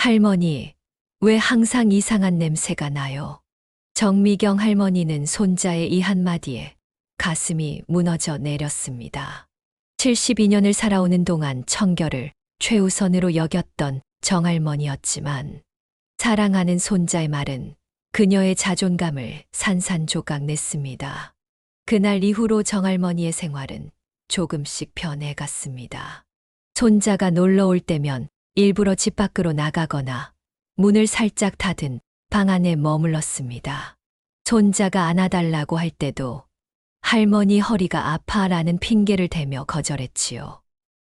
할머니, 왜 항상 이상한 냄새가 나요? 정미경 할머니는 손자의 이 한마디에 가슴이 무너져 내렸습니다. 72년을 살아오는 동안 청결을 최우선으로 여겼던 정할머니였지만 사랑하는 손자의 말은 그녀의 자존감을 산산조각 냈습니다. 그날 이후로 정할머니의 생활은 조금씩 변해갔습니다. 손자가 놀러 올 때면 일부러 집 밖으로 나가거나 문을 살짝 닫은 방 안에 머물렀습니다. 손자가 안아달라고 할 때도 할머니 허리가 아파라는 핑계를 대며 거절했지요.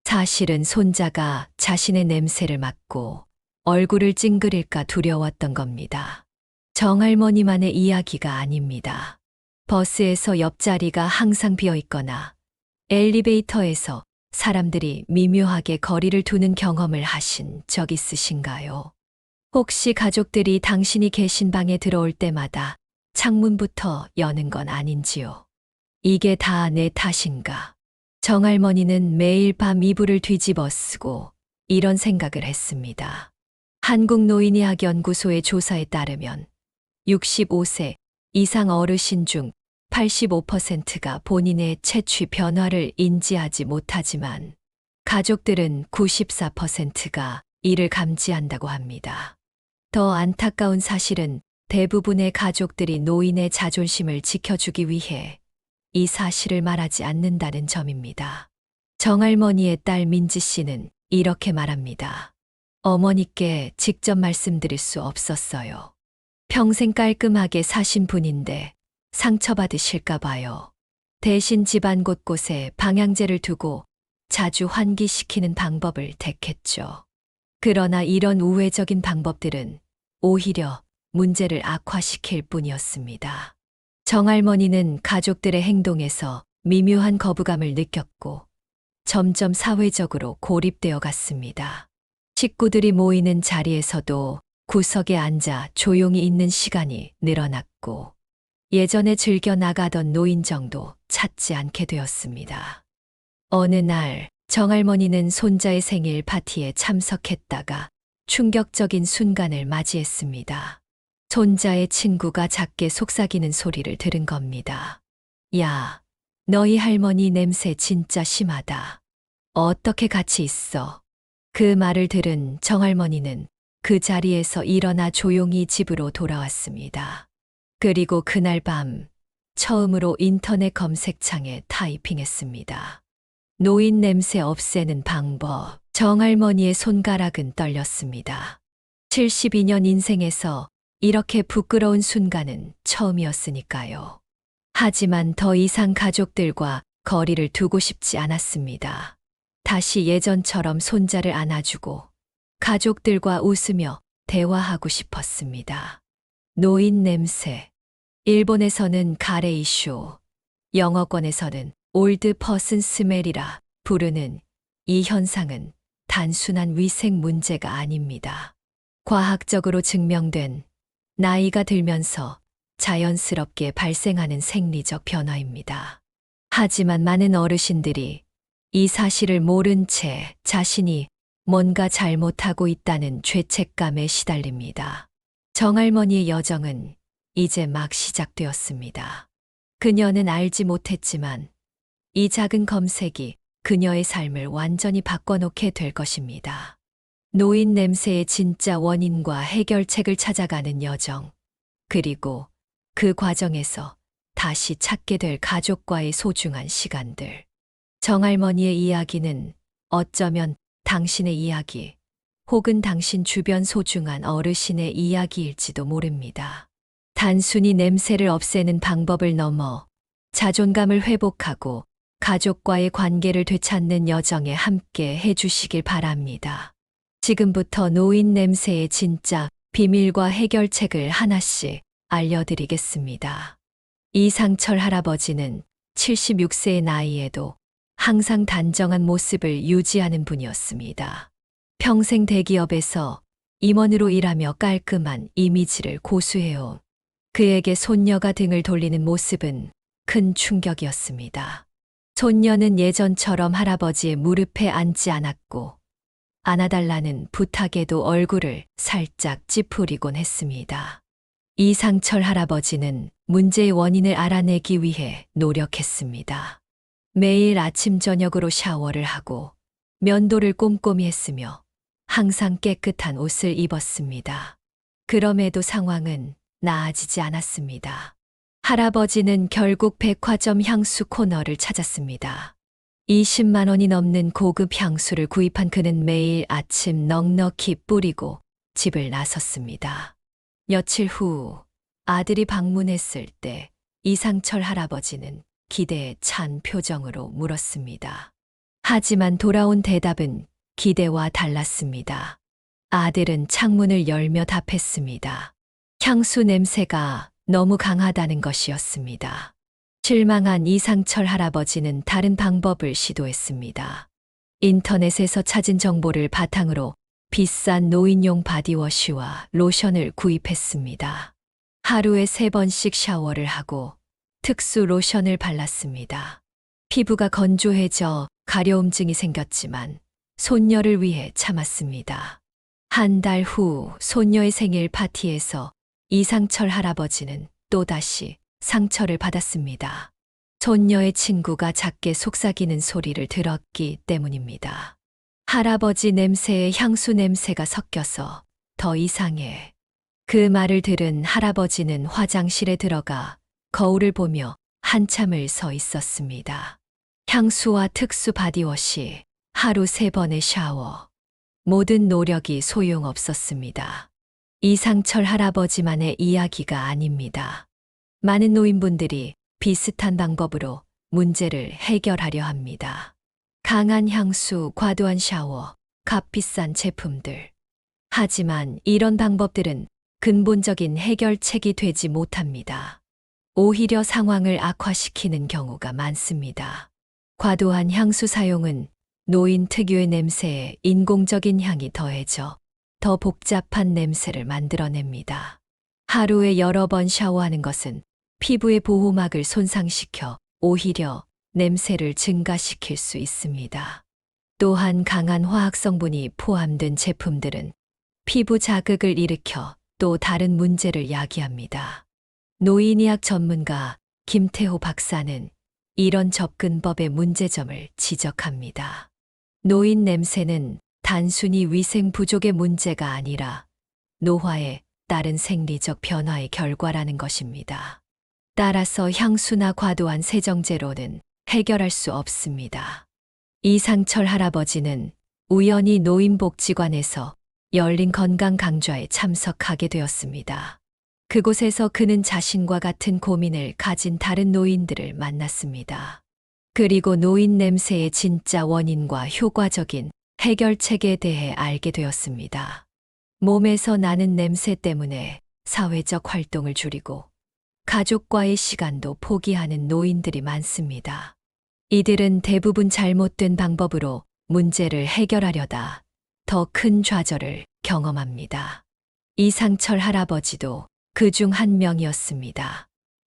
사실은 손자가 자신의 냄새를 맡고 얼굴을 찡그릴까 두려웠던 겁니다. 정할머니만의 이야기가 아닙니다. 버스에서 옆자리가 항상 비어 있거나 엘리베이터에서 사람들이 미묘하게 거리를 두는 경험을 하신 적 있으신가요? 혹시 가족들이 당신이 계신 방에 들어올 때마다 창문부터 여는 건 아닌지요? 이게 다 내 탓인가? 정할머니는 매일 밤 이불을 뒤집어 쓰고 이런 생각을 했습니다. 한국노인의학연구소의 조사에 따르면 65세 이상 어르신 중 85%가 본인의 체취 변화를 인지하지 못하지만 가족들은 94%가 이를 감지한다고 합니다. 더 안타까운 사실은 대부분의 가족들이 노인의 자존심을 지켜주기 위해 이 사실을 말하지 않는다는 점입니다. 정할머니의 딸 민지 씨는 이렇게 말합니다. 어머니께 직접 말씀드릴 수 없었어요. 평생 깔끔하게 사신 분인데 상처받으실까 봐요. 대신 집안 곳곳에 방향제를 두고 자주 환기시키는 방법을 택했죠. 그러나 이런 우회적인 방법들은 오히려 문제를 악화시킬 뿐이었습니다. 정할머니는 가족들의 행동에서 미묘한 거부감을 느꼈고 점점 사회적으로 고립되어 갔습니다. 식구들이 모이는 자리에서도 구석에 앉아 조용히 있는 시간이 늘어났고 예전에 즐겨 나가던 노인정도 찾지 않게 되었습니다. 어느 날 정할머니는 손자의 생일 파티에 참석했다가 충격적인 순간을 맞이했습니다. 손자의 친구가 작게 속삭이는 소리를 들은 겁니다. 야, 너희 할머니 냄새 진짜 심하다. 어떻게 같이 있어? 그 말을 들은 정할머니는 그 자리에서 일어나 조용히 집으로 돌아왔습니다. 그리고 그날 밤 처음으로 인터넷 검색창에 타이핑했습니다. 노인 냄새 없애는 방법. 정할머니의 손가락은 떨렸습니다. 72년 인생에서 이렇게 부끄러운 순간은 처음이었으니까요. 하지만 더 이상 가족들과 거리를 두고 싶지 않았습니다. 다시 예전처럼 손자를 안아주고 가족들과 웃으며 대화하고 싶었습니다. 노인 냄새. 일본에서는 가레 이슈, 영어권에서는 올드 퍼슨 스멜이라 부르는 이 현상은 단순한 위생 문제가 아닙니다. 과학적으로 증명된 나이가 들면서 자연스럽게 발생하는 생리적 변화입니다. 하지만 많은 어르신들이 이 사실을 모른 채 자신이 뭔가 잘못하고 있다는 죄책감에 시달립니다. 정할머니의 여정은 이제 막 시작되었습니다. 그녀는 알지 못했지만 이 작은 검색이 그녀의 삶을 완전히 바꿔놓게 될 것입니다. 노인 냄새의 진짜 원인과 해결책을 찾아가는 여정, 그리고 그 과정에서 다시 찾게 될 가족과의 소중한 시간들. 정할머니의 이야기는 어쩌면 당신의 이야기, 혹은 당신 주변 소중한 어르신의 이야기일지도 모릅니다. 단순히 냄새를 없애는 방법을 넘어 자존감을 회복하고 가족과의 관계를 되찾는 여정에 함께 해주시길 바랍니다. 지금부터 노인 냄새의 진짜 비밀과 해결책을 하나씩 알려드리겠습니다. 이상철 할아버지는 76세의 나이에도 항상 단정한 모습을 유지하는 분이었습니다. 평생 대기업에서 임원으로 일하며 깔끔한 이미지를 고수해온 그에게 손녀가 등을 돌리는 모습은 큰 충격이었습니다. 손녀는 예전처럼 할아버지의 무릎에 앉지 않았고 안아달라는 부탁에도 얼굴을 살짝 찌푸리곤 했습니다. 이상철 할아버지는 문제의 원인을 알아내기 위해 노력했습니다. 매일 아침 저녁으로 샤워를 하고 면도를 꼼꼼히 했으며 항상 깨끗한 옷을 입었습니다. 그럼에도 상황은 나아지지 않았습니다. 할아버지는 결국 백화점 향수 코너를 찾았습니다. 20만 원이 넘는 고급 향수를 구입한 그는 매일 아침 넉넉히 뿌리고 집을 나섰습니다. 며칠 후 아들이 방문했을 때 이상철 할아버지는 기대에 찬 표정으로 물었습니다. 하지만 돌아온 대답은 기대와 달랐습니다. 아들은 창문을 열며 답했습니다. 향수 냄새가 너무 강하다는 것이었습니다. 실망한 이상철 할아버지는 다른 방법을 시도했습니다. 인터넷에서 찾은 정보를 바탕으로 비싼 노인용 바디워시와 로션을 구입했습니다. 하루에 3번씩 샤워를 하고 특수 로션을 발랐습니다. 피부가 건조해져 가려움증이 생겼지만 손녀를 위해 참았습니다. 한 달 후 손녀의 생일 파티에서 이상철 할아버지는 또다시 상처를 받았습니다. 손녀의 친구가 작게 속삭이는 소리를 들었기 때문입니다. 할아버지 냄새에 향수 냄새가 섞여서 더 이상해. 그 말을 들은 할아버지는 화장실에 들어가 거울을 보며 한참을 서 있었습니다. 향수와 특수 바디워시, 하루 3번의 샤워. 모든 노력이 소용없었습니다. 이상철 할아버지만의 이야기가 아닙니다. 많은 노인분들이 비슷한 방법으로 문제를 해결하려 합니다. 강한 향수, 과도한 샤워, 값비싼 제품들. 하지만 이런 방법들은 근본적인 해결책이 되지 못합니다. 오히려 상황을 악화시키는 경우가 많습니다. 과도한 향수 사용은 노인 특유의 냄새에 인공적인 향이 더해져 더 복잡한 냄새를 만들어냅니다. 하루에 여러 번 샤워하는 것은 피부의 보호막을 손상시켜 오히려 냄새를 증가시킬 수 있습니다. 또한 강한 화학 성분이 포함된 제품들은 피부 자극을 일으켜 또 다른 문제를 야기합니다. 노인의학 전문가 김태호 박사는 이런 접근법의 문제점을 지적합니다. 노인 냄새는 단순히 위생 부족의 문제가 아니라 노화에 따른 생리적 변화의 결과라는 것입니다. 따라서 향수나 과도한 세정제로는 해결할 수 없습니다. 이상철 할아버지는 우연히 노인복지관에서 열린 건강 강좌에 참석하게 되었습니다. 그곳에서 그는 자신과 같은 고민을 가진 다른 노인들을 만났습니다. 그리고 노인 냄새의 진짜 원인과 효과적인 해결책에 대해 알게 되었습니다. 몸에서 나는 냄새 때문에 사회적 활동을 줄이고 가족과의 시간도 포기하는 노인들이 많습니다. 이들은 대부분 잘못된 방법으로 문제를 해결하려다 더 큰 좌절을 경험합니다. 이상철 할아버지도 그 중 한 명이었습니다.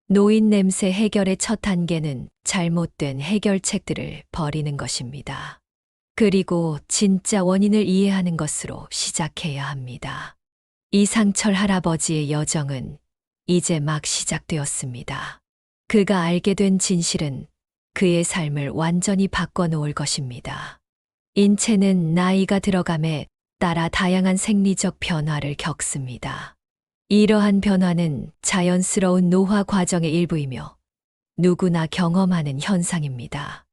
노인 냄새 해결의 첫 단계는 잘못된 해결책들을 버리는 것입니다. 그리고 진짜 원인을 이해하는 것으로 시작해야 합니다. 이상철 할아버지의 여정은 이제 막 시작되었습니다. 그가 알게 된 진실은 그의 삶을 완전히 바꿔놓을 것입니다. 인체는 나이가 들어감에 따라 다양한 생리적 변화를 겪습니다. 이러한 변화는 자연스러운 노화 과정의 일부이며 누구나 경험하는 현상입니다.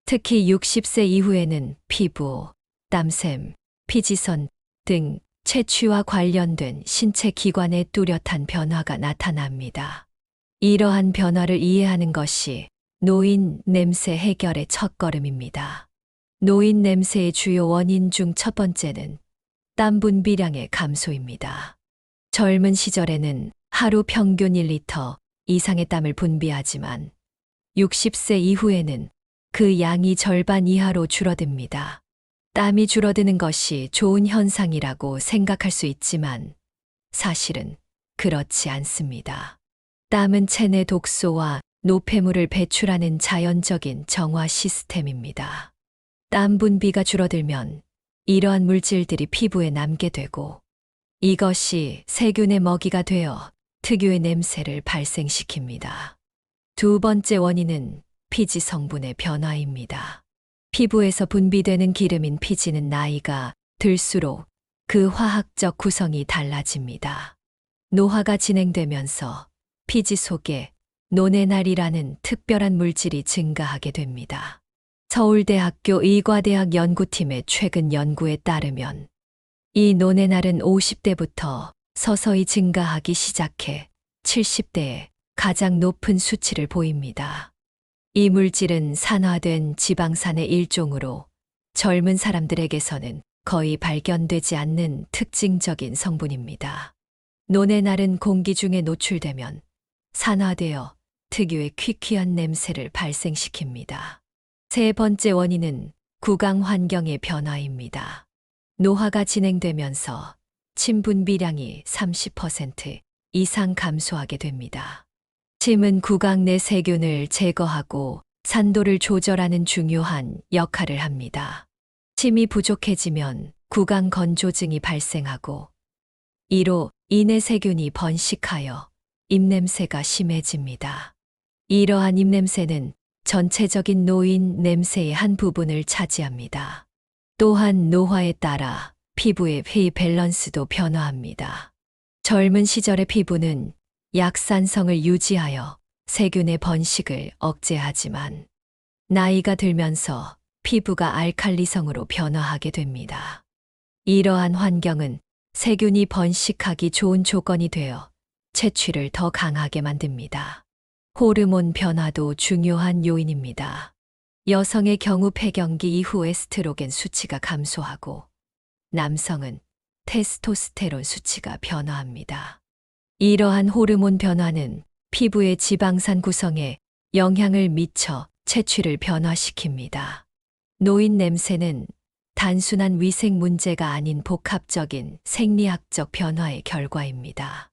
특히 60세 이후에는 피부, 땀샘, 피지선 등 채취와 관련된 신체 기관에 뚜렷한 변화가 나타납니다. 이러한 변화를 이해하는 것이 노인 냄새 해결의 첫걸음입니다. 노인 냄새의 주요 원인 중 첫 번째는 땀 분비량의 감소입니다. 젊은 시절에는 하루 평균 1리터 이상의 땀을 분비하지만 60세 이후에는 그 양이 절반 이하로 줄어듭니다. 땀이 줄어드는 것이 좋은 현상이라고 생각할 수 있지만 사실은 그렇지 않습니다. 땀은 체내 독소와 노폐물을 배출하는 자연적인 정화 시스템입니다. 땀 분비가 줄어들면 이러한 물질들이 피부에 남게 되고 이것이 세균의 먹이가 되어 특유의 냄새를 발생시킵니다. 두 번째 원인은 피지 성분의 변화입니다. 피부에서 분비되는 기름인 피지는 나이가 들수록 그 화학적 구성이 달라집니다. 노화가 진행되면서 피지 속에 노네날이라는 특별한 물질이 증가하게 됩니다. 서울대학교 의과대학 연구팀의 최근 연구에 따르면 이 노네날은 50대부터 서서히 증가하기 시작해 70대에 가장 높은 수치를 보입니다. 이 물질은 산화된 지방산의 일종으로 젊은 사람들에게서는 거의 발견되지 않는 특징적인 성분입니다. 노네날은 공기 중에 노출되면 산화되어 특유의 퀴퀴한 냄새를 발생시킵니다. 세 번째 원인은 구강 환경의 변화입니다. 노화가 진행되면서 침 분비량이 30% 이상 감소하게 됩니다. 침은 구강 내 세균을 제거하고 산도를 조절하는 중요한 역할을 합니다. 침이 부족해지면 구강 건조증이 발생하고 이로 인해 세균이 번식하여 입냄새가 심해집니다. 이러한 입냄새는 전체적인 노인 냄새의 한 부분을 차지합니다. 또한 노화에 따라 피부의 pH 밸런스도 변화합니다. 젊은 시절의 피부는 약산성을 유지하여 세균의 번식을 억제하지만 나이가 들면서 피부가 알칼리성으로 변화하게 됩니다. 이러한 환경은 세균이 번식하기 좋은 조건이 되어 채취를 더 강하게 만듭니다. 호르몬 변화도 중요한 요인입니다. 여성의 경우 폐경기 이후 에스트로겐 수치가 감소하고 남성은 테스토스테론 수치가 변화합니다. 이러한 호르몬 변화는 피부의 지방산 구성에 영향을 미쳐 채취를 변화시킵니다. 노인 냄새는 단순한 위생 문제가 아닌 복합적인 생리학적 변화의 결과입니다.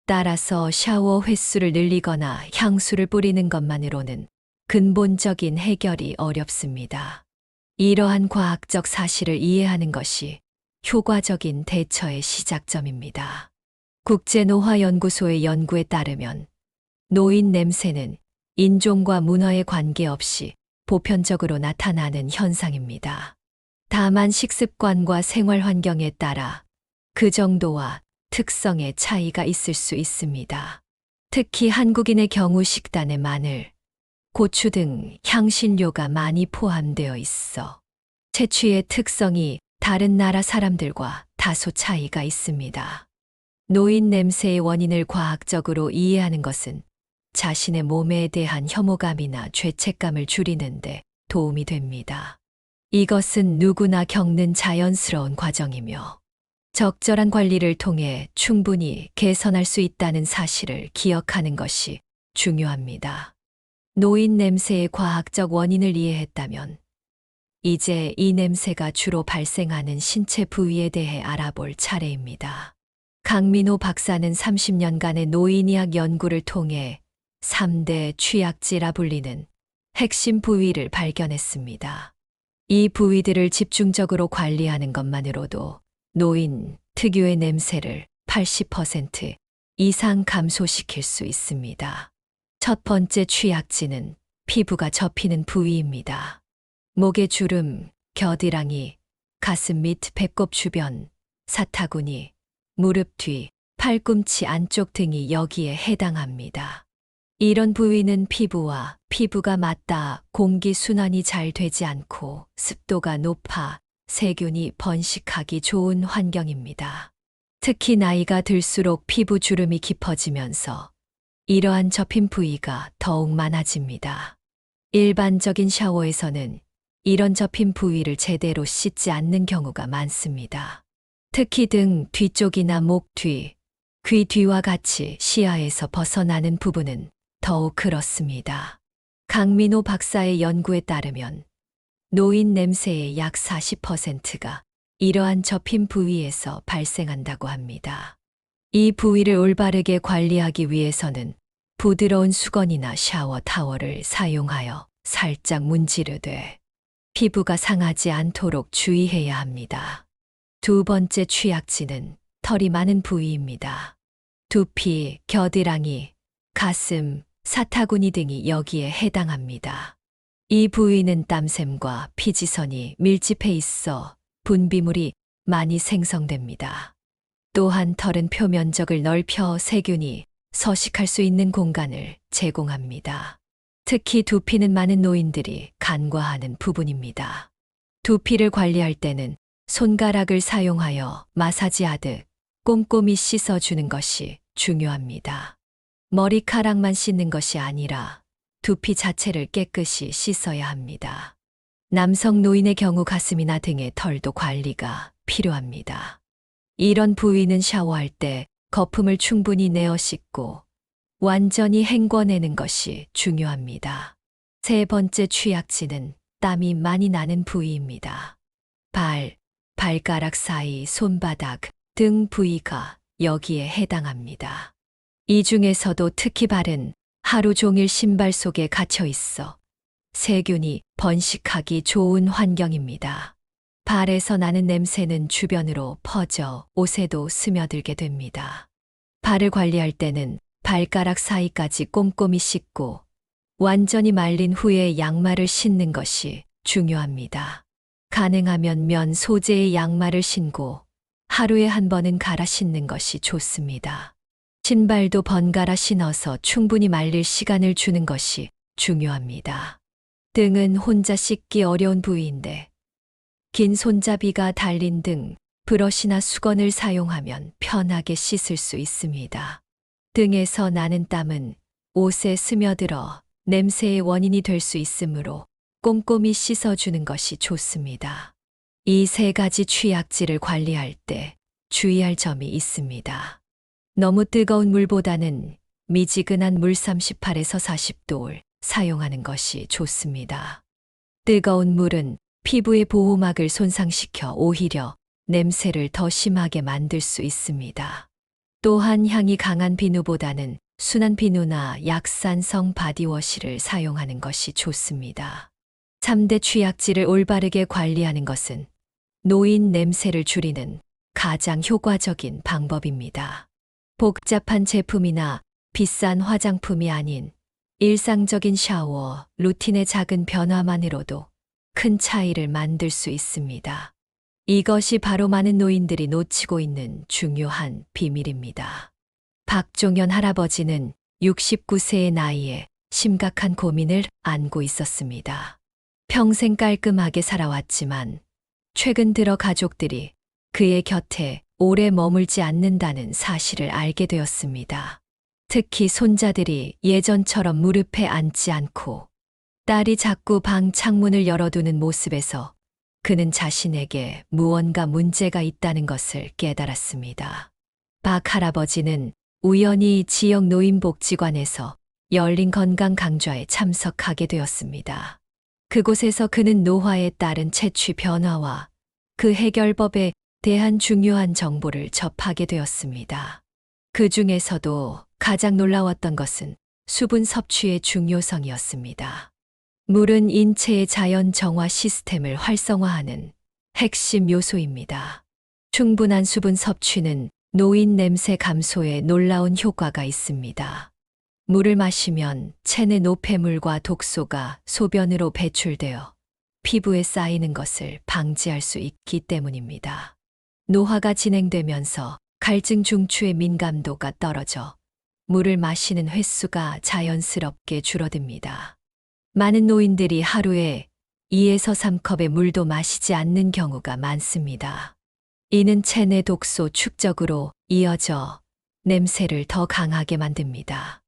따라서 샤워 횟수를 늘리거나 향수를 뿌리는 것만으로는 근본적인 해결이 어렵습니다. 이러한 과학적 사실을 이해하는 것이 효과적인 대처의 시작점입니다. 국제노화연구소의 연구에 따르면 노인 냄새는 인종과 문화에 관계없이 보편적으로 나타나는 현상입니다. 다만 식습관과 생활 환경에 따라 그 정도와 특성의 차이가 있을 수 있습니다. 특히 한국인의 경우 식단에 마늘, 고추 등 향신료가 많이 포함되어 있어 채취의 특성이 다른 나라 사람들과 다소 차이가 있습니다. 노인 냄새의 원인을 과학적으로 이해하는 것은 자신의 몸에 대한 혐오감이나 죄책감을 줄이는 데 도움이 됩니다. 이것은 누구나 겪는 자연스러운 과정이며 적절한 관리를 통해 충분히 개선할 수 있다는 사실을 기억하는 것이 중요합니다. 노인 냄새의 과학적 원인을 이해했다면 이제 이 냄새가 주로 발생하는 신체 부위에 대해 알아볼 차례입니다. 강민호 박사는 30년간의 노인의학 연구를 통해 3대 취약지라 불리는 핵심 부위를 발견했습니다. 이 부위들을 집중적으로 관리하는 것만으로도 노인 특유의 냄새를 80% 이상 감소시킬 수 있습니다. 첫 번째 취약지는 피부가 접히는 부위입니다. 목의 주름, 겨드랑이, 가슴 및 배꼽 주변, 사타구니, 무릎 뒤, 팔꿈치 안쪽 등이 여기에 해당합니다. 이런 부위는 피부와 피부가 맞닿아 공기 순환이 잘 되지 않고 습도가 높아 세균이 번식하기 좋은 환경입니다. 특히 나이가 들수록 피부 주름이 깊어지면서 이러한 접힌 부위가 더욱 많아집니다. 일반적인 샤워에서는 이런 접힌 부위를 제대로 씻지 않는 경우가 많습니다. 특히 등 뒤쪽이나 목 뒤, 귀 뒤와 같이 시야에서 벗어나는 부분은 더욱 그렇습니다. 강민호 박사의 연구에 따르면 노인 냄새의 약 40%가 이러한 접힌 부위에서 발생한다고 합니다. 이 부위를 올바르게 관리하기 위해서는 부드러운 수건이나 샤워 타월을 사용하여 살짝 문지르되 피부가 상하지 않도록 주의해야 합니다. 두 번째 취약지는 털이 많은 부위입니다. 두피, 겨드랑이, 가슴, 사타구니 등이 여기에 해당합니다. 이 부위는 땀샘과 피지선이 밀집해 있어 분비물이 많이 생성됩니다. 또한 털은 표면적을 넓혀 세균이 서식할 수 있는 공간을 제공합니다. 특히 두피는 많은 노인들이 간과하는 부분입니다. 두피를 관리할 때는 손가락을 사용하여 마사지하듯 꼼꼼히 씻어주는 것이 중요합니다. 머리카락만 씻는 것이 아니라 두피 자체를 깨끗이 씻어야 합니다. 남성 노인의 경우 가슴이나 등의 털도 관리가 필요합니다. 이런 부위는 샤워할 때 거품을 충분히 내어 씻고 완전히 헹궈내는 것이 중요합니다. 세 번째 취약지는 땀이 많이 나는 부위입니다. 발가락 사이, 손바닥 등 부위가 여기에 해당합니다. 이 중에서도 특히 발은 하루 종일 신발 속에 갇혀 있어 세균이 번식하기 좋은 환경입니다. 발에서 나는 냄새는 주변으로 퍼져 옷에도 스며들게 됩니다. 발을 관리할 때는 발가락 사이까지 꼼꼼히 씻고 완전히 말린 후에 양말을 신는 것이 중요합니다. 가능하면 면 소재의 양말을 신고 하루에 한 번은 갈아 신는 것이 좋습니다. 신발도 번갈아 신어서 충분히 말릴 시간을 주는 것이 중요합니다. 등은 혼자 씻기 어려운 부위인데 긴 손잡이가 달린 등 브러쉬나 수건을 사용하면 편하게 씻을 수 있습니다. 등에서 나는 땀은 옷에 스며들어 냄새의 원인이 될 수 있으므로 꼼꼼히 씻어주는 것이 좋습니다. 이 세 가지 취약지를 관리할 때 주의할 점이 있습니다. 너무 뜨거운 물보다는 미지근한 물 38에서 40도를 사용하는 것이 좋습니다. 뜨거운 물은 피부의 보호막을 손상시켜 오히려 냄새를 더 심하게 만들 수 있습니다. 또한 향이 강한 비누보다는 순한 비누나 약산성 바디워시를 사용하는 것이 좋습니다. 3대 취약지를 올바르게 관리하는 것은 노인 냄새를 줄이는 가장 효과적인 방법입니다. 복잡한 제품이나 비싼 화장품이 아닌 일상적인 샤워, 루틴의 작은 변화만으로도 큰 차이를 만들 수 있습니다. 이것이 바로 많은 노인들이 놓치고 있는 중요한 비밀입니다. 박종현 할아버지는 69세의 나이에 심각한 고민을 안고 있었습니다. 평생 깔끔하게 살아왔지만 최근 들어 가족들이 그의 곁에 오래 머물지 않는다는 사실을 알게 되었습니다. 특히 손자들이 예전처럼 무릎에 앉지 않고 딸이 자꾸 방 창문을 열어두는 모습에서 그는 자신에게 무언가 문제가 있다는 것을 깨달았습니다. 박 할아버지는 우연히 지역 노인복지관에서 열린 건강 강좌에 참석하게 되었습니다. 그곳에서 그는 노화에 따른 체취 변화와 그 해결법에 대한 중요한 정보를 접하게 되었습니다. 그 중에서도 가장 놀라웠던 것은 수분 섭취의 중요성이었습니다. 물은 인체의 자연 정화 시스템을 활성화하는 핵심 요소입니다. 충분한 수분 섭취는 노인 냄새 감소에 놀라운 효과가 있습니다. 물을 마시면 체내 노폐물과 독소가 소변으로 배출되어 피부에 쌓이는 것을 방지할 수 있기 때문입니다. 노화가 진행되면서 갈증 중추의 민감도가 떨어져 물을 마시는 횟수가 자연스럽게 줄어듭니다. 많은 노인들이 하루에 2에서 3컵의 물도 마시지 않는 경우가 많습니다. 이는 체내 독소 축적으로 이어져 냄새를 더 강하게 만듭니다.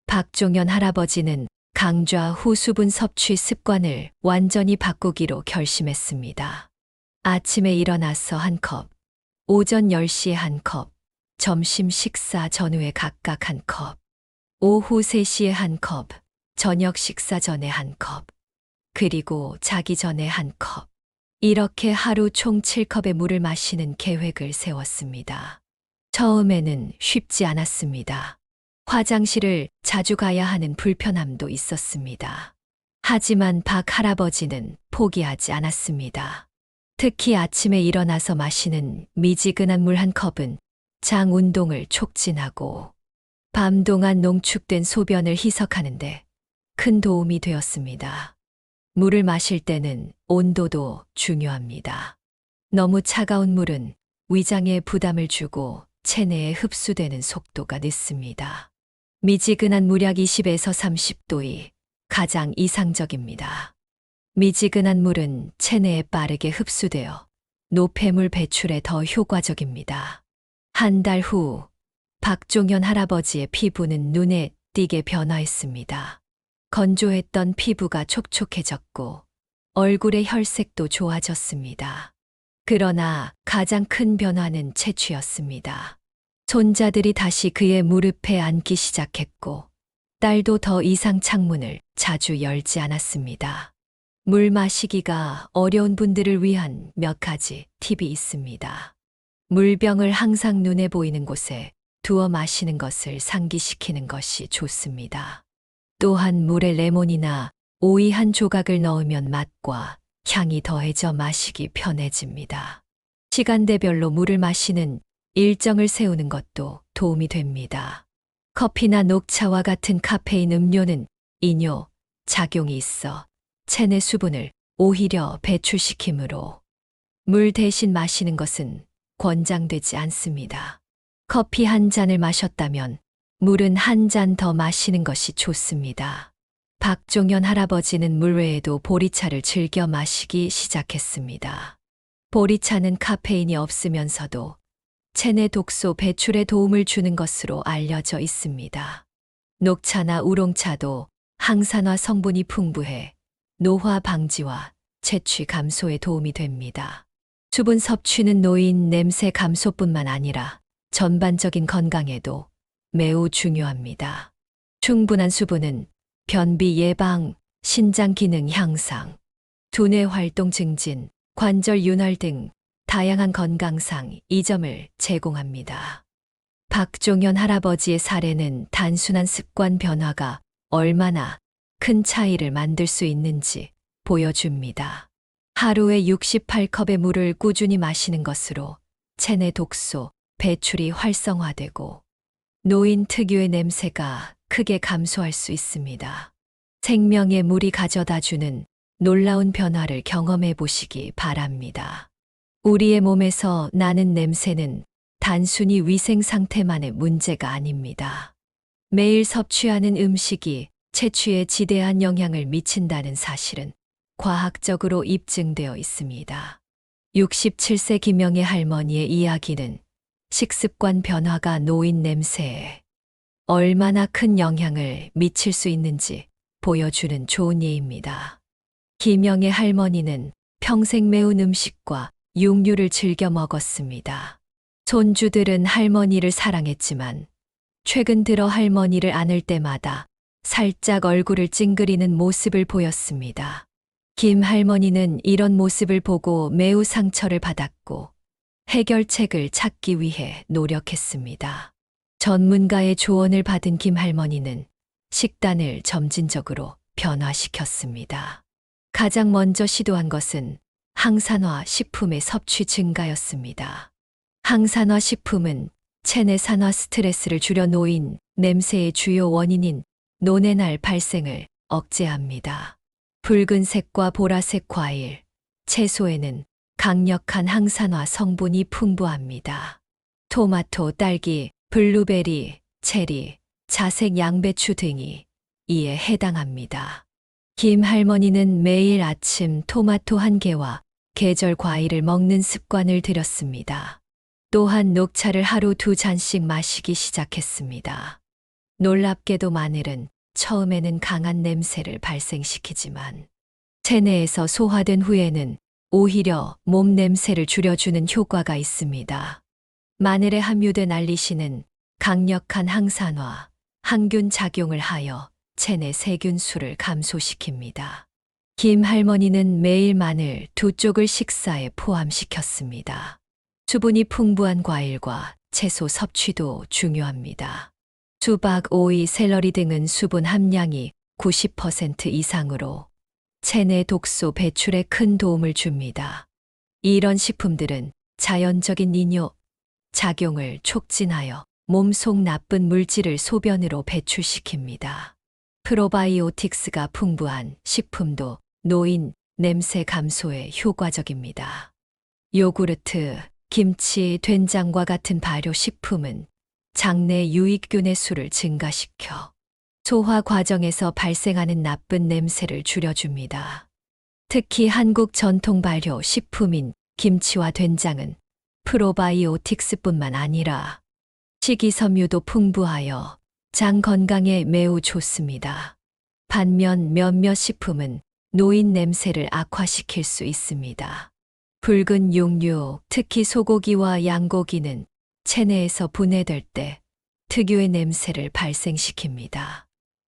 박종현 할아버지는 강좌 후 수분 섭취 습관을 완전히 바꾸기로 결심했습니다. 아침에 일어나서 한 컵, 오전 10시에 한 컵, 점심 식사 전후에 각각 한 컵, 오후 3시에 한 컵, 저녁 식사 전에 한 컵, 그리고 자기 전에 한 컵. 이렇게 하루 총 7컵의 물을 마시는 계획을 세웠습니다. 처음에는 쉽지 않았습니다. 화장실을 자주 가야 하는 불편함도 있었습니다. 하지만 박 할아버지는 포기하지 않았습니다. 특히 아침에 일어나서 마시는 미지근한 물 한 컵은 장 운동을 촉진하고 밤 동안 농축된 소변을 희석하는데 큰 도움이 되었습니다. 물을 마실 때는 온도도 중요합니다. 너무 차가운 물은 위장에 부담을 주고 체내에 흡수되는 속도가 늦습니다. 미지근한 물 약 20에서 30도이 가장 이상적입니다. 미지근한 물은 체내에 빠르게 흡수되어 노폐물 배출에 더 효과적입니다. 한 달 후, 박종현 할아버지의 피부는 눈에 띄게 변화했습니다. 건조했던 피부가 촉촉해졌고 얼굴의 혈색도 좋아졌습니다. 그러나 가장 큰 변화는 채취였습니다. 손자들이 다시 그의 무릎에 앉기 시작했고 딸도 더 이상 창문을 자주 열지 않았습니다. 물 마시기가 어려운 분들을 위한 몇 가지 팁이 있습니다. 물병을 항상 눈에 보이는 곳에 두어 마시는 것을 상기시키는 것이 좋습니다. 또한 물에 레몬이나 오이 한 조각을 넣으면 맛과 향이 더해져 마시기 편해집니다. 시간대별로 물을 마시는 일정을 세우는 것도 도움이 됩니다. 커피나 녹차와 같은 카페인 음료는 이뇨 작용이 있어 체내 수분을 오히려 배출시키므로 물 대신 마시는 것은 권장되지 않습니다. 커피 한 잔을 마셨다면 물은 한 잔 더 마시는 것이 좋습니다. 박종현 할아버지는 물 외에도 보리차를 즐겨 마시기 시작했습니다. 보리차는 카페인이 없으면서도 체내 독소 배출에 도움을 주는 것으로 알려져 있습니다. 녹차나 우롱차도 항산화 성분이 풍부해 노화 방지와 채취 감소에 도움이 됩니다. 수분 섭취는 노인 냄새 감소뿐만 아니라 전반적인 건강에도 매우 중요합니다. 충분한 수분은 변비 예방, 신장 기능 향상, 두뇌 활동 증진, 관절 윤활 등 다양한 건강상 이점을 제공합니다. 박종현 할아버지의 사례는 단순한 습관 변화가 얼마나 큰 차이를 만들 수 있는지 보여줍니다. 하루에 68컵의 물을 꾸준히 마시는 것으로 체내 독소 배출이 활성화되고 노인 특유의 냄새가 크게 감소할 수 있습니다. 생명의 물이 가져다주는 놀라운 변화를 경험해 보시기 바랍니다. 우리의 몸에서 나는 냄새는 단순히 위생 상태만의 문제가 아닙니다. 매일 섭취하는 음식이 채취에 지대한 영향을 미친다는 사실은 과학적으로 입증되어 있습니다. 67세 김영애 할머니의 이야기는 식습관 변화가 노인 냄새에 얼마나 큰 영향을 미칠 수 있는지 보여주는 좋은 예입니다. 김영애 할머니는 평생 매운 음식과 육류를 즐겨 먹었습니다. 손주들은 할머니를 사랑했지만 최근 들어 할머니를 안을 때마다 살짝 얼굴을 찡그리는 모습을 보였습니다. 김 할머니는 이런 모습을 보고 매우 상처를 받았고 해결책을 찾기 위해 노력했습니다. 전문가의 조언을 받은 김 할머니는 식단을 점진적으로 변화시켰습니다. 가장 먼저 시도한 것은 항산화 식품의 섭취 증가였습니다. 항산화 식품은 체내 산화 스트레스를 줄여 노인 냄새의 주요 원인인 노뇌날 발생을 억제합니다. 붉은색과 보라색 과일, 채소에는 강력한 항산화 성분이 풍부합니다. 토마토, 딸기, 블루베리, 체리, 자색 양배추 등이 이에 해당합니다. 김 할머니는 매일 아침 토마토 한 개와 계절 과일을 먹는 습관을 들였습니다. 또한 녹차를 하루 2잔씩 마시기 시작했습니다. 놀랍게도 마늘은 처음에는 강한 냄새를 발생시키지만 체내에서 소화된 후에는 오히려 몸 냄새를 줄여주는 효과가 있습니다. 마늘에 함유된 알리신은 강력한 항산화, 항균 작용을 하여 체내 세균수를 감소시킵니다. 김 할머니는 매일 마늘 2쪽을 식사에 포함시켰습니다. 수분이 풍부한 과일과 채소 섭취도 중요합니다. 수박, 오이, 샐러리 등은 수분 함량이 90% 이상으로 체내 독소 배출에 큰 도움을 줍니다. 이런 식품들은 자연적인 이뇨 작용을 촉진하여 몸속 나쁜 물질을 소변으로 배출시킵니다. 프로바이오틱스가 풍부한 식품도 노인 냄새 감소에 효과적입니다. 요구르트, 김치, 된장과 같은 발효식품은 장내 유익균의 수를 증가시켜 소화 과정에서 발생하는 나쁜 냄새를 줄여줍니다. 특히 한국 전통 발효 식품인 김치와 된장은 프로바이오틱스뿐만 아니라 식이섬유도 풍부하여 장 건강에 매우 좋습니다. 반면 몇몇 식품은 노인 냄새를 악화시킬 수 있습니다. 붉은 육류, 특히 소고기와 양고기는 체내에서 분해될 때 특유의 냄새를 발생시킵니다.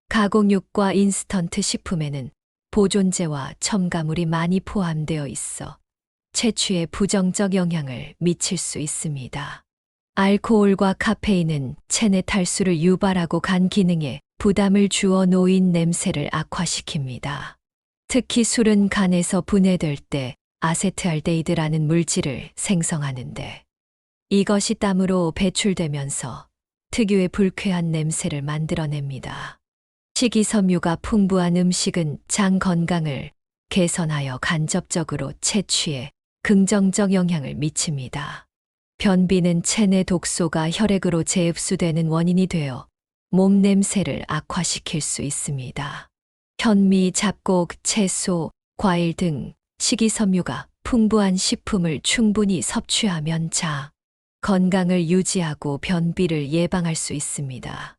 가공육과 인스턴트 식품에는 보존제와 첨가물이 많이 포함되어 있어 채취에 부정적 영향을 미칠 수 있습니다. 알코올과 카페인은 체내 탈수를 유발하고 간 기능에 부담을 주어 노인 냄새를 악화시킵니다. 특히 술은 간에서 분해될 때 아세트알데히드라는 물질을 생성하는데 이것이 땀으로 배출되면서 특유의 불쾌한 냄새를 만들어냅니다. 식이섬유가 풍부한 음식은 장 건강을 개선하여 간접적으로 채취에 긍정적 영향을 미칩니다. 변비는 체내 독소가 혈액으로 재흡수되는 원인이 되어 몸 냄새를 악화시킬 수 있습니다. 현미, 잡곡, 채소, 과일 등 식이섬유가 풍부한 식품을 충분히 섭취하면 장 건강을 유지하고 변비를 예방할 수 있습니다.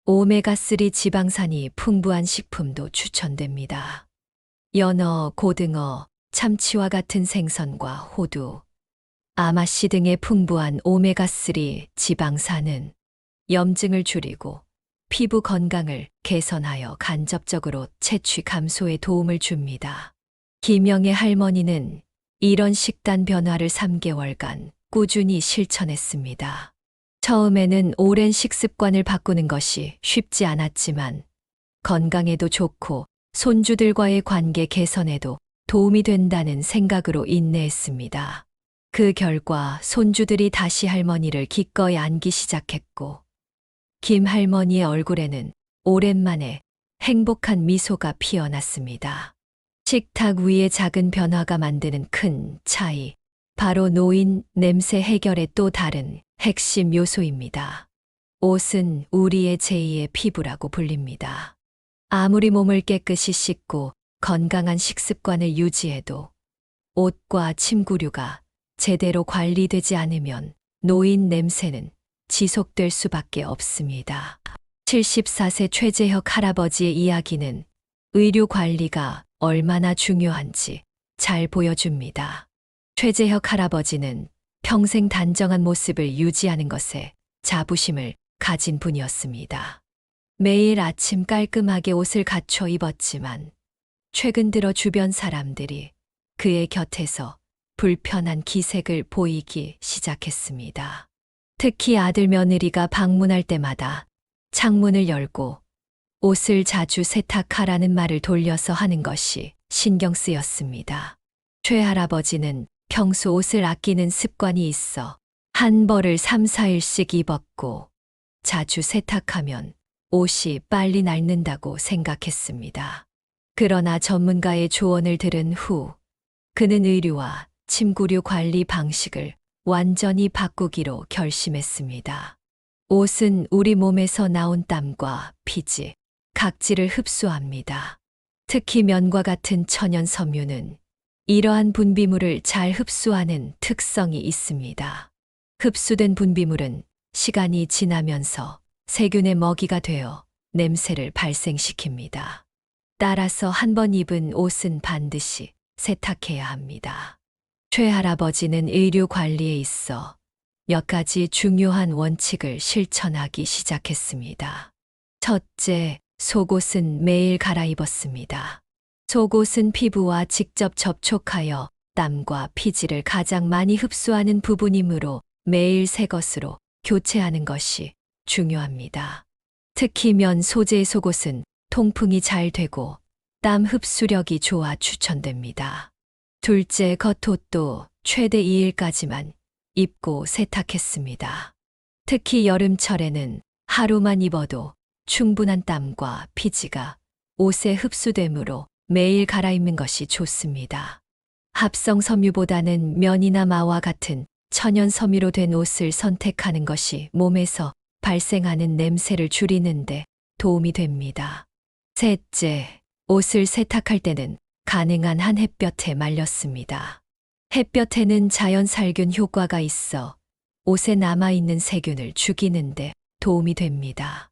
오메가3 지방산이 풍부한 식품도 추천됩니다. 연어, 고등어, 참치와 같은 생선과 호두, 아마씨 등의 풍부한 오메가3 지방산은 염증을 줄이고 피부 건강을 개선하여 간접적으로 채취 감소에 도움을 줍니다. 김영애 할머니는 이런 식단 변화를 3개월간 꾸준히 실천했습니다. 처음에는 오랜 식습관을 바꾸는 것이 쉽지 않았지만 건강에도 좋고 손주들과의 관계 개선에도 도움이 된다는 생각으로 인내했습니다. 그 결과 손주들이 다시 할머니를 기꺼이 안기 시작했고 김 할머니의 얼굴에는 오랜만에 행복한 미소가 피어났습니다. 식탁 위의 작은 변화가 만드는 큰 차이, 바로 노인 냄새 해결의 또 다른 핵심 요소입니다. 옷은 우리의 제2의 피부라고 불립니다. 아무리 몸을 깨끗이 씻고 건강한 식습관을 유지해도 옷과 침구류가 제대로 관리되지 않으면 노인 냄새는 지속될 수밖에 없습니다. 74세 최재혁 할아버지의 이야기는 의료 관리가 얼마나 중요한지 잘 보여줍니다. 최재혁 할아버지는 평생 단정한 모습을 유지하는 것에 자부심을 가진 분이었습니다. 매일 아침 깔끔하게 옷을 갖춰 입었지만 최근 들어 주변 사람들이 그의 곁에서 불편한 기색을 보이기 시작했습니다. 특히 아들 며느리가 방문할 때마다 창문을 열고 옷을 자주 세탁하라는 말을 돌려서 하는 것이 신경 쓰였습니다. 최 할아버지는 평소 옷을 아끼는 습관이 있어 한 벌을 3, 4일씩 입었고 자주 세탁하면 옷이 빨리 낡는다고 생각했습니다. 그러나 전문가의 조언을 들은 후 그는 의류와 침구류 관리 방식을 완전히 바꾸기로 결심했습니다. 옷은 우리 몸에서 나온 땀과 피지, 각질을 흡수합니다. 특히 면과 같은 천연 섬유는 이러한 분비물을 잘 흡수하는 특성이 있습니다. 흡수된 분비물은 시간이 지나면서 세균의 먹이가 되어 냄새를 발생시킵니다. 따라서 한 번 입은 옷은 반드시 세탁해야 합니다. 최 할아버지는 의류 관리에 있어 몇 가지 중요한 원칙을 실천하기 시작했습니다. 첫째, 속옷은 매일 갈아입었습니다. 속옷은 피부와 직접 접촉하여 땀과 피지를 가장 많이 흡수하는 부분이므로 매일 새 것으로 교체하는 것이 중요합니다. 특히 면 소재의 속옷은 통풍이 잘 되고 땀 흡수력이 좋아 추천됩니다. 둘째, 겉옷도 최대 2일까지만 입고 세탁했습니다. 특히 여름철에는 하루만 입어도 충분한 땀과 피지가 옷에 흡수되므로 매일 갈아입는 것이 좋습니다. 합성 섬유보다는 면이나 마와 같은 천연 섬유로 된 옷을 선택하는 것이 몸에서 발생하는 냄새를 줄이는데 도움이 됩니다. 셋째, 옷을 세탁할 때는 가능한 한 햇볕에 말렸습니다. 햇볕에는 자연 살균 효과가 있어 옷에 남아있는 세균을 죽이는데 도움이 됩니다.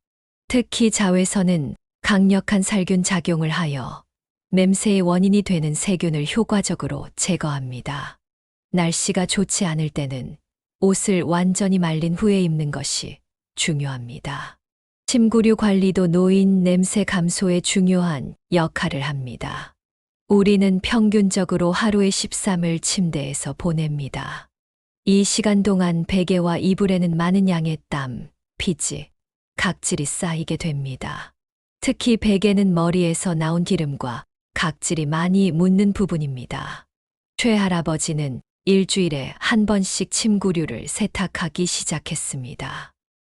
특히 자외선은 강력한 살균 작용을 하여 냄새의 원인이 되는 세균을 효과적으로 제거합니다. 날씨가 좋지 않을 때는 옷을 완전히 말린 후에 입는 것이 중요합니다. 침구류 관리도 노인 냄새 감소에 중요한 역할을 합니다. 우리는 평균적으로 하루에 13을 침대에서 보냅니다. 이 시간 동안 베개와 이불에는 많은 양의 땀, 피지, 각질이 쌓이게 됩니다. 특히 베개는 머리에서 나온 기름과 각질이 많이 묻는 부분입니다. 최할아버지는 일주일에 한 번씩 침구류를 세탁하기 시작했습니다.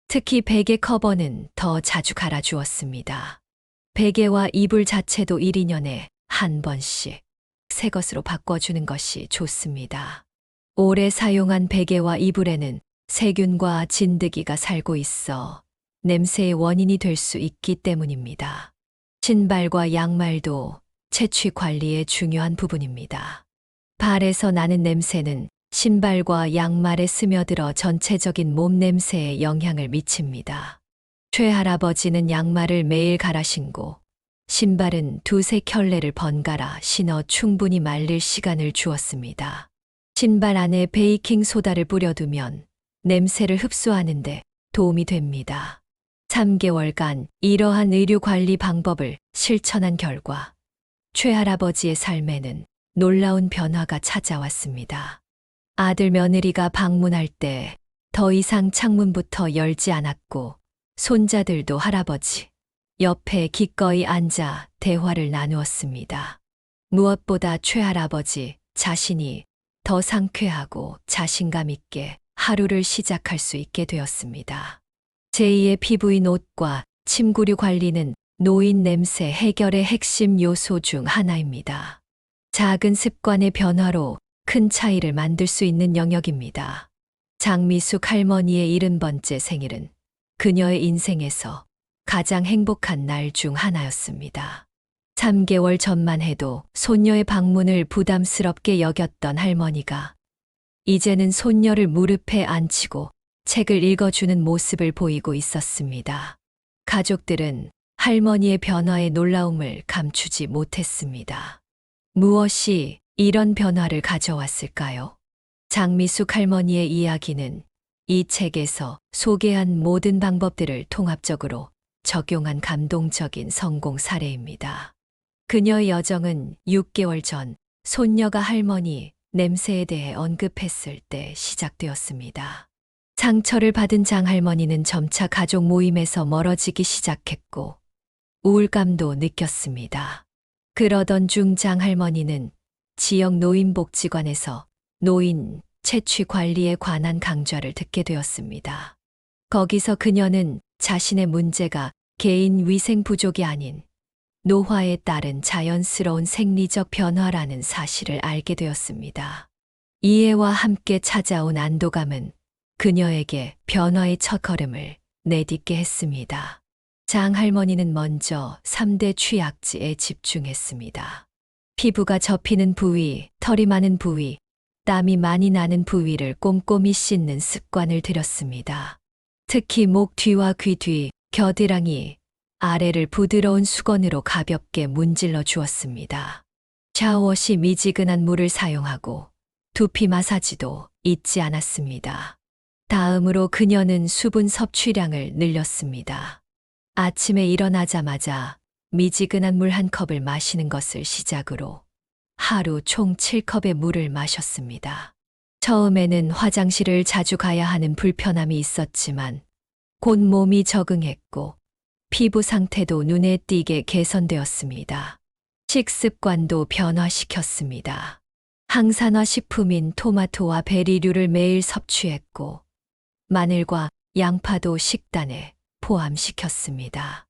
특히 베개 커버는 더 자주 갈아주었습니다. 베개와 이불 자체도 1, 2년에 한 번씩 새 것으로 바꿔주는 것이 좋습니다. 오래 사용한 베개와 이불에는 세균과 진드기가 살고 있어 냄새의 원인이 될 수 있기 때문입니다. 신발과 양말도 채취 관리의 중요한 부분입니다. 발에서 나는 냄새는 신발과 양말에 스며들어 전체적인 몸 냄새에 영향을 미칩니다. 최할아버지는 양말을 매일 갈아 신고 신발은 2~3켤레를 번갈아 신어 충분히 말릴 시간을 주었습니다. 신발 안에 베이킹 소다를 뿌려두면 냄새를 흡수하는데 도움이 됩니다. 3개월간 이러한 의류 관리 방법을 실천한 결과 최할아버지의 삶에는 놀라운 변화가 찾아왔습니다. 아들 며느리가 방문할 때 더 이상 창문부터 열지 않았고 손자들도 할아버지 옆에 기꺼이 앉아 대화를 나누었습니다. 무엇보다 최할아버지 자신이 더 상쾌하고 자신감 있게 하루를 시작할 수 있게 되었습니다. 제2의 피부인 옷과 침구류 관리는 노인 냄새 해결의 핵심 요소 중 하나입니다. 작은 습관의 변화로 큰 차이를 만들 수 있는 영역입니다. 장미숙 할머니의 70번째 생일은 그녀의 인생에서 가장 행복한 날 중 하나였습니다. 3개월 전만 해도 손녀의 방문을 부담스럽게 여겼던 할머니가 이제는 손녀를 무릎에 앉히고 책을 읽어주는 모습을 보이고 있었습니다. 가족들은 할머니의 변화의 놀라움을 감추지 못했습니다. 무엇이 이런 변화를 가져왔을까요? 장미숙 할머니의 이야기는 이 책에서 소개한 모든 방법들을 통합적으로 적용한 감동적인 성공 사례입니다. 그녀의 여정은 6개월 전 손녀가 할머니 냄새에 대해 언급했을 때 시작되었습니다. 상처를 받은 장할머니는 점차 가족 모임에서 멀어지기 시작했고 우울감도 느꼈습니다. 그러던 중 장할머니는 지역 노인복지관에서 노인 채취 관리에 관한 강좌를 듣게 되었습니다. 거기서 그녀는 자신의 문제가 개인 위생 부족이 아닌 노화에 따른 자연스러운 생리적 변화라는 사실을 알게 되었습니다. 이해와 함께 찾아온 안도감은 그녀에게 변화의 첫걸음을 내딛게 했습니다. 장할머니는 먼저 3대 취약지에 집중했습니다. 피부가 접히는 부위, 털이 많은 부위, 땀이 많이 나는 부위를 꼼꼼히 씻는 습관을 들였습니다. 특히 목 뒤와 귀 뒤, 겨드랑이 아래를 부드러운 수건으로 가볍게 문질러 주었습니다. 샤워 시 미지근한 물을 사용하고 두피 마사지도 잊지 않았습니다. 다음으로 그녀는 수분 섭취량을 늘렸습니다. 아침에 일어나자마자 미지근한 물 1컵을 마시는 것을 시작으로 하루 총 7컵의 물을 마셨습니다. 처음에는 화장실을 자주 가야 하는 불편함이 있었지만 곧 몸이 적응했고 피부 상태도 눈에 띄게 개선되었습니다. 식습관도 변화시켰습니다. 항산화 식품인 토마토와 베리류를 매일 섭취했고, 마늘과 양파도 식단에 포함시켰습니다.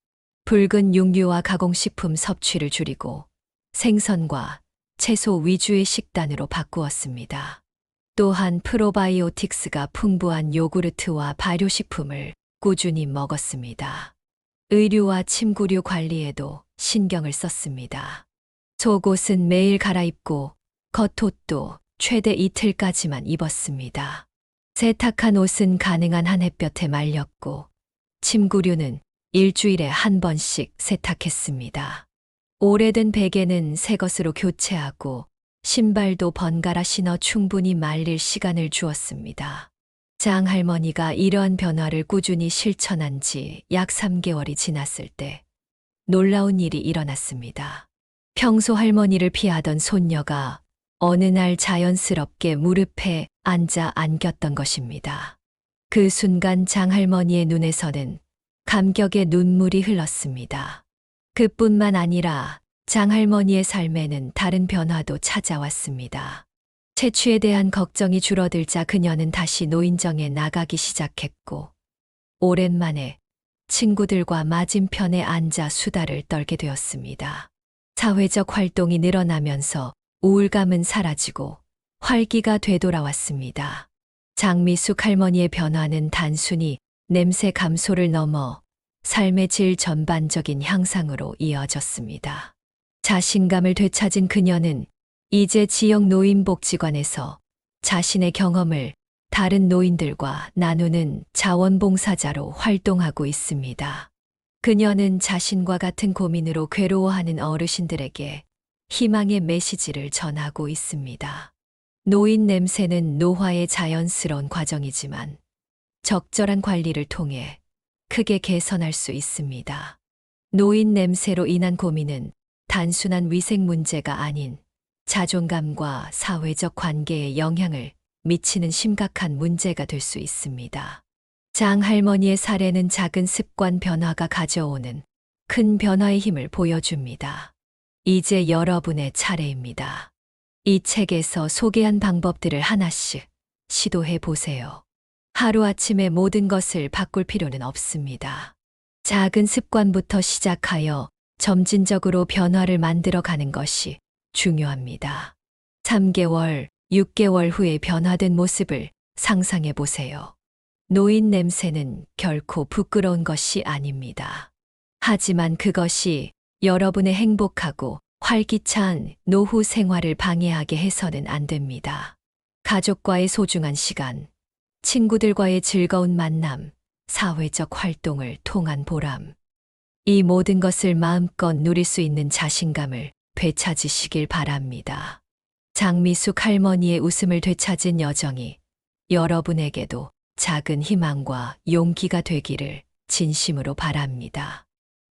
붉은 육류와 가공식품 섭취를 줄이고 생선과 채소 위주의 식단으로 바꾸었습니다. 또한 프로바이오틱스가 풍부한 요구르트와 발효식품을 꾸준히 먹었습니다. 의류와 침구류 관리에도 신경을 썼습니다. 속옷은 매일 갈아입고 겉옷도 최대 이틀까지만 입었습니다. 세탁한 옷은 가능한 한 햇볕에 말렸고 침구류는 일주일에 한 번씩 세탁했습니다. 오래된 베개는 새 것으로 교체하고 신발도 번갈아 신어 충분히 말릴 시간을 주었습니다. 장할머니가 이러한 변화를 꾸준히 실천한 지 약 3개월이 지났을 때 놀라운 일이 일어났습니다. 평소 할머니를 피하던 손녀가 어느 날 자연스럽게 무릎에 앉아 안겼던 것입니다. 그 순간 장할머니의 눈에서는 감격의 눈물이 흘렀습니다. 그뿐만 아니라 장할머니의 삶에는 다른 변화도 찾아왔습니다. 채취에 대한 걱정이 줄어들자 그녀는 다시 노인정에 나가기 시작했고, 오랜만에 친구들과 맞은편에 앉아 수다를 떨게 되었습니다. 사회적 활동이 늘어나면서 우울감은 사라지고 활기가 되돌아왔습니다. 장미숙 할머니의 변화는 단순히 냄새 감소를 넘어 삶의 질 전반적인 향상으로 이어졌습니다. 자신감을 되찾은 그녀는 이제 지역 노인복지관에서 자신의 경험을 다른 노인들과 나누는 자원봉사자로 활동하고 있습니다. 그녀는 자신과 같은 고민으로 괴로워하는 어르신들에게 희망의 메시지를 전하고 있습니다. 노인 냄새는 노화의 자연스러운 과정이지만 적절한 관리를 통해 크게 개선할 수 있습니다. 노인 냄새로 인한 고민은 단순한 위생 문제가 아닌 자존감과 사회적 관계에 영향을 미치는 심각한 문제가 될 수 있습니다. 장할머니의 사례는 작은 습관 변화가 가져오는 큰 변화의 힘을 보여줍니다. 이제 여러분의 차례입니다. 이 책에서 소개한 방법들을 하나씩 시도해 보세요. 하루아침에 모든 것을 바꿀 필요는 없습니다. 작은 습관부터 시작하여 점진적으로 변화를 만들어가는 것이 중요합니다. 3개월, 6개월 후에 변화된 모습을 상상해 보세요. 노인 냄새는 결코 부끄러운 것이 아닙니다. 하지만 그것이 여러분의 행복하고 활기찬 노후 생활을 방해하게 해서는 안 됩니다. 가족과의 소중한 시간, 친구들과의 즐거운 만남, 사회적 활동을 통한 보람. 이 모든 것을 마음껏 누릴 수 있는 자신감을 되찾으시길 바랍니다. 장미숙 할머니의 웃음을 되찾은 여정이 여러분에게도 작은 희망과 용기가 되기를 진심으로 바랍니다.